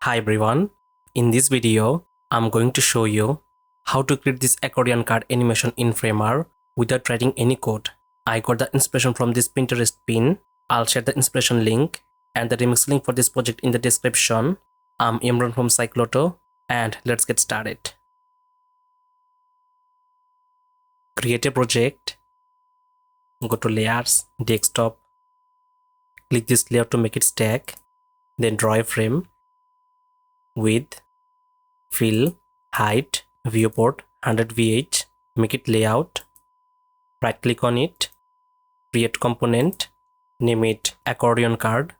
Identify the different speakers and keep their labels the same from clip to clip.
Speaker 1: Hi everyone, in this video, I'm going to show you how to create this accordion card animation in Framer without writing any code. I got the inspiration from this Pinterest pin. I'll share the inspiration link and the remix link for this project in the description. I'm Imran from Cycloto and let's get started. Create a project, go to layers, desktop, click this layer to make it stack, then draw a frame, width, fill, height, viewport 100 VH, make it layout, right click on it, create component, name it accordion card,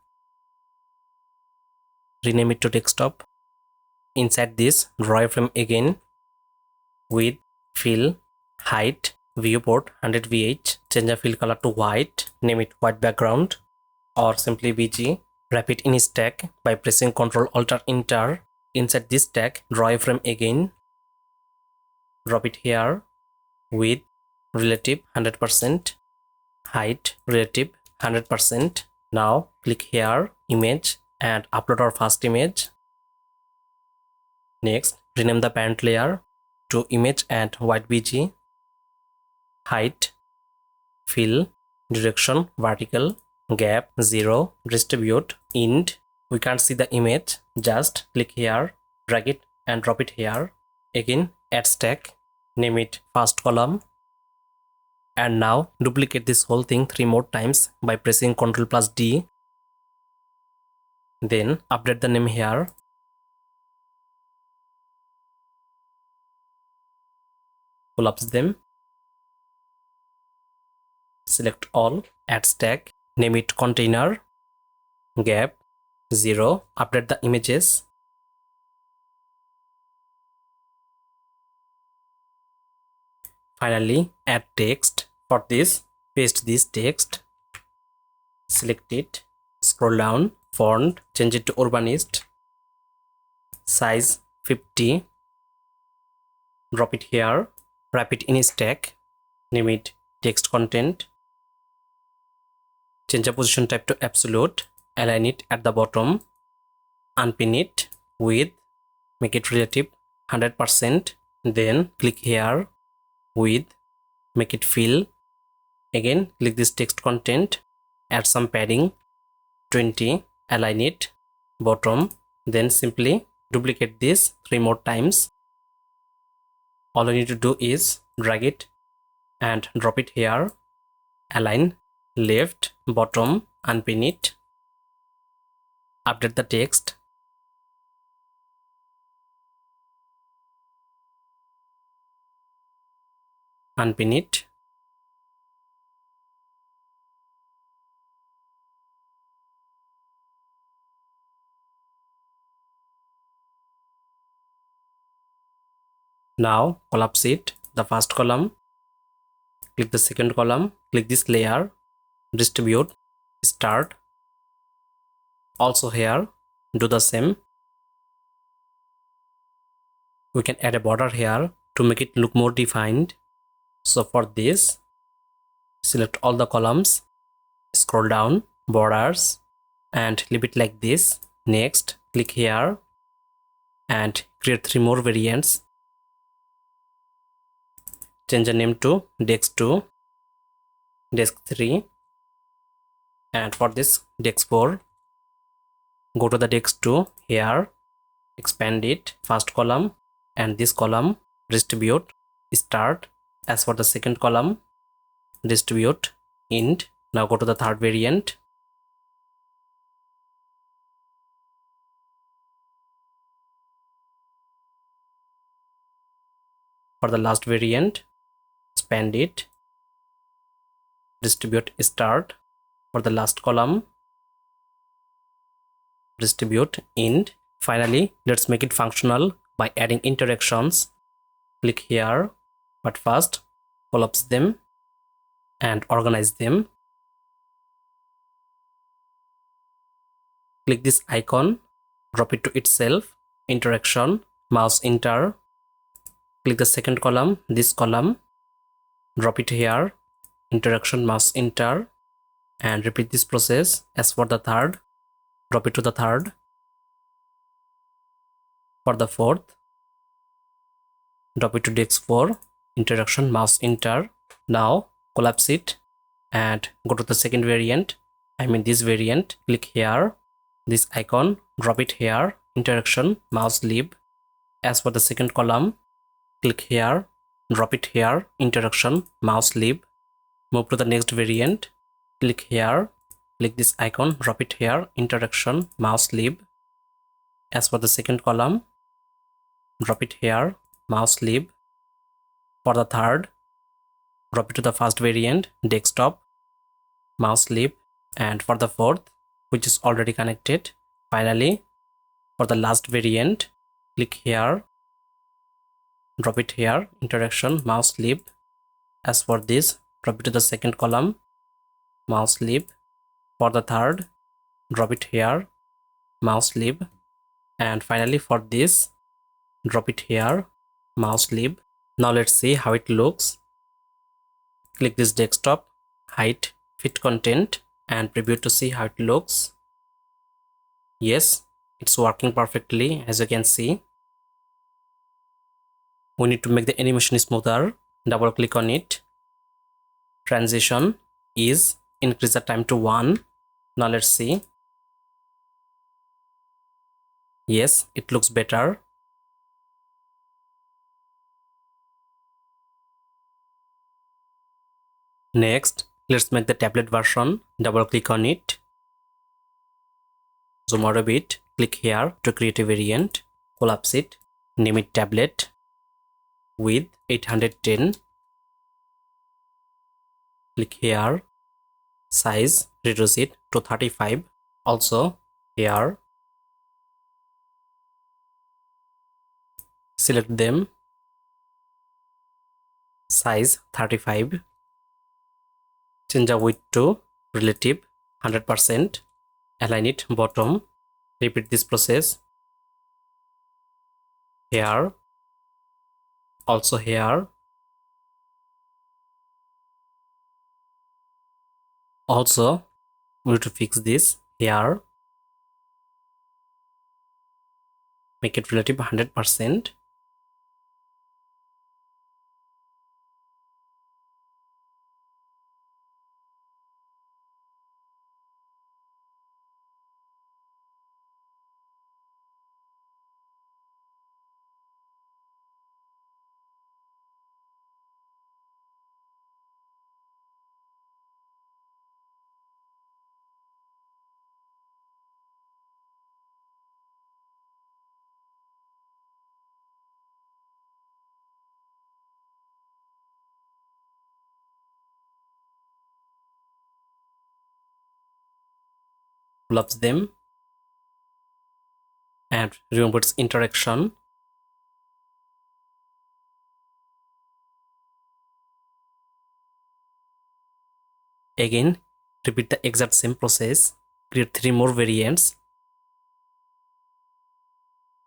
Speaker 1: rename it to desktop. Inside this, draw a frame again, width, fill, height, viewport 100 VH, change the fill color to white, name it white background or simply BG. Wrap it in stack by pressing Ctrl Alt Enter. Inside this stack, draw a frame again, drop it here, width relative 100%, height relative 100%. Now click here, image, and upload our first image. Next, rename the parent layer to image and white BG, height, fill, direction vertical, gap 0, distribute, int. We can't see the image, just click here, drag it and drop it here. Again, add stack, name it first column. And now duplicate this whole thing 3 more times by pressing Ctrl+D. Then update the name here. Collapse them. Select all, add stack, name it container, gap 0, update the images. Finally, add text. For this, paste this text, select it, scroll down, font, change it to Urbanist, size 50, drop it here, wrap it in a stack, name it text content, change the position type to absolute, align it at the bottom, unpin it, width, make it relative 100%, then click here, width, make it fill. Again, click this text content, add some padding 20, align it bottom, then simply duplicate this 3 more times. All you need to do is drag it and drop it here, align left, bottom, unpin it, update the text, unpin it, now collapse it, the first column, click the second column, click this layer, distribute, start. Also here, do the same. We can add a border here to make it look more defined. So for this, select all the columns, scroll down, borders, and leave it like this. Next, click here and create 3 more variants. Change the name to desk 2, desk 3, and for this desk 4, go to the desk 2 here, expand it, first column and this column, distribute, start. As for the second column, distribute, end. Now go to the third variant. For the last variant, expand it, distribute, start. For the last column, distribute, end. Finally, let's make it functional by adding interactions. Click here, but first collapse them and organize them. Click this icon, drop it to itself, interaction, mouse enter. Click the second column, this column, drop it here, interaction, mouse enter, and repeat this process. As for the third, drop it to the third, For the fourth, drop it to disk 4, interaction mouse enter. Now collapse it and go to the second variant, I mean this variant. Click here, this icon, drop it here, interaction mouse leave. As for the second column, click here, drop it here, interaction mouse leave. Move to the next variant, click here, click this icon, drop it here, interaction mouse leave. As for the second column, drop it here, mouse leave. For the third, drop it to the first variant, desktop, mouse leave. And for the fourth, which is already connected, finally for the last variant, click here, drop it here, interaction mouse leave. As for this, drop it to the second column, mouse leave. For the third, drop it here, mouse leave. And finally for this, drop it here, mouse leave. Now let's see how it looks. Click this desktop, hide fit content and preview to see how it looks. Yes, it's working perfectly, as you can see. We need to make the animation smoother. Double click on it. Transition is, increase the time to 1. Now let's see. Yes, it looks better. Next, let's make the tablet version. Double click on it. Zoom out a bit. Click here to create a variant. Collapse it. Name it tablet. Width 810. Click here. Size, reduce it to 35. Also here. Select them. Size 35. Change the width to relative 100%. Align it bottom. Repeat this process. Here. Also here. Also, we need to fix this here. Make it relative 100%. Collapse them and remove its interaction. Again, repeat the exact same process. Create 3 more variants.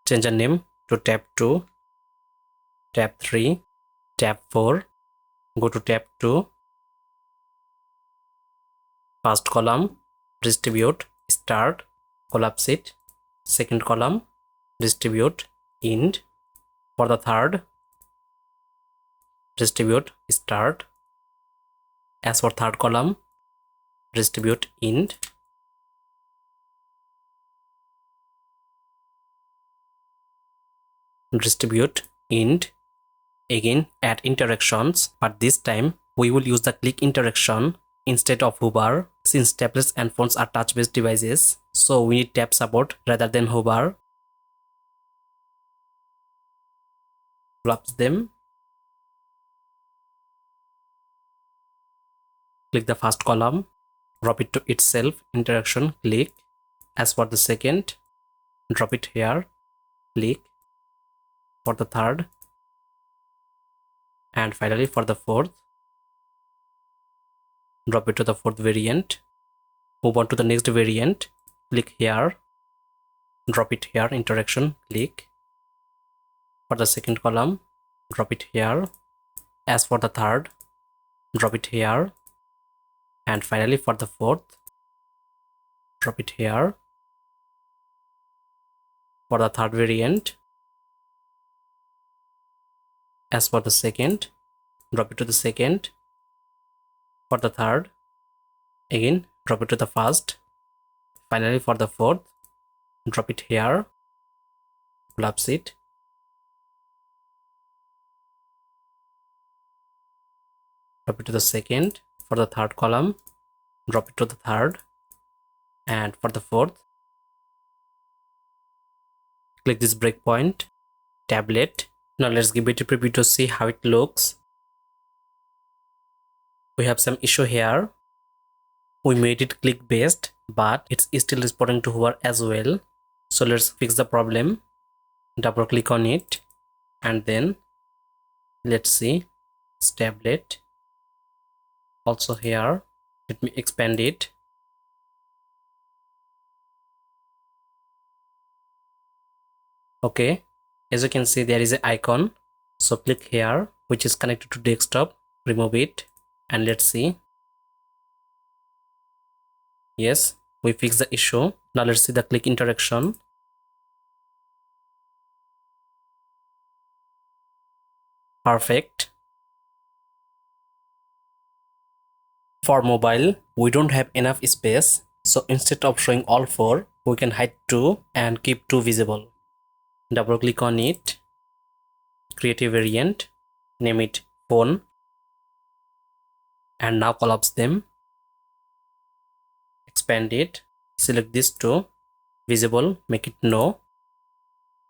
Speaker 1: Change the name to tab 2, tab 3, tab 4. Go to tab 2. First column, distribute, start, collapse it. Second column, distribute, end. For the third, distribute, start. As for third column, distribute, end. Distribute, end. Again, add interactions, but this time we will use the click interaction instead of hover, since tablets and phones are touch-based devices, so we need tap support rather than hover. Collapse them. Click the first column, drop it to itself, interaction, click. As for the second, drop it here, click. For the third, and finally for the fourth, drop it to the fourth variant. Move on to the next variant, click here, drop it here, interaction, click. For the second column, drop it here. As for the third, drop it here. And finally for the fourth, drop it here. For the third variant, As for the second, drop it to the second. For the third, again drop it to the first. Finally for the fourth, drop it here, collapse it. Drop it to the second. For the third column, drop it to the third. And for the fourth, click this breakpoint, tablet. Now let's give it a preview to see how it looks. We have some issue here. We made it click based, but it's still responding to hover as well. So let's fix the problem. Double click on it and then let's see it's tablet. Also here, let me expand it. Okay, as you can see there is an icon. So click here, which is connected to desktop, remove it and let's see. Yes, we fixed the issue. Now let's see the click interaction. Perfect. For mobile, we don't have enough space. So instead of showing all four, we can hide two and keep two visible. Double click on it. Create a variant. Name it phone. And now collapse them. Expand it. Select these two. Visible, make it no.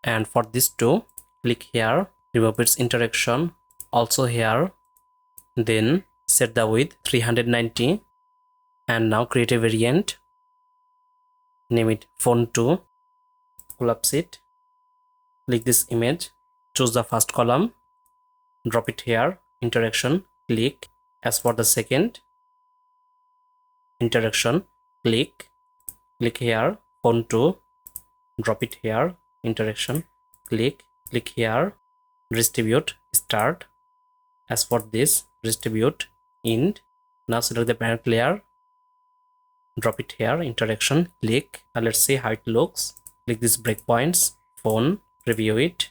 Speaker 1: And for this two, click here. Remove its interaction. Also here. Then set the width 390. And now create a variant. Name it phone 2. Collapse it. Click this image. Choose the first column. Drop it here. Interaction. Click. As for the second, interaction. Click. Click here. Phone 2. Drop it here. Interaction. Click. Click here. Distribute. Start. As for this, distribute. End. Now select the parent layer. Drop it here. Interaction. Click. Now let's see how it looks. Click these breakpoints. Phone. Review it.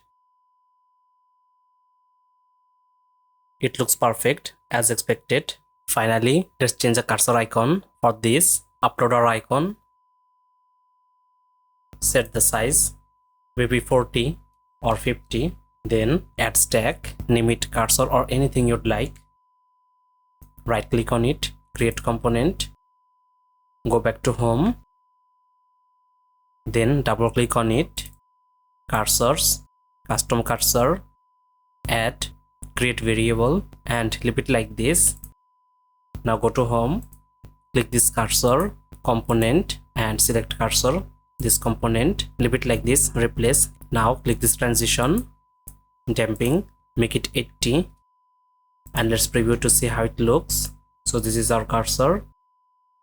Speaker 1: It looks perfect as expected. Finally, let's change the cursor icon. For this, uploader icon. Set the size, maybe 40 or 50. Then add stack, name it cursor or anything you'd like. Right click on it, create component. Go back to home. Then double click on it. Cursors, custom cursor, add, create variable and leave it like this. Now go to home, click this cursor, component and select cursor, this component, leave it like this, replace. Now click this transition, damping, make it 80 and let's preview to see how it looks. So this is our cursor.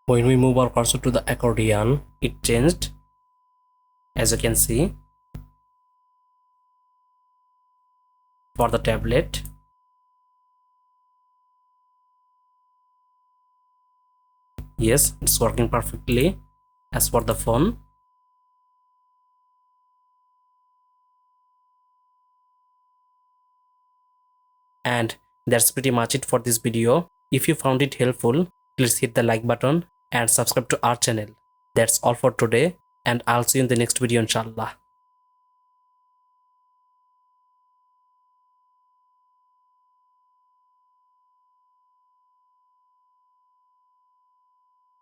Speaker 1: When we move our cursor to the accordion, it changed, as you can see. For the tablet, yes, it's working perfectly. As for the phone, and that's pretty much it for this video. If you found it helpful, please hit the like button and subscribe to our channel. That's all for today and I'll see you in the next video inshallah.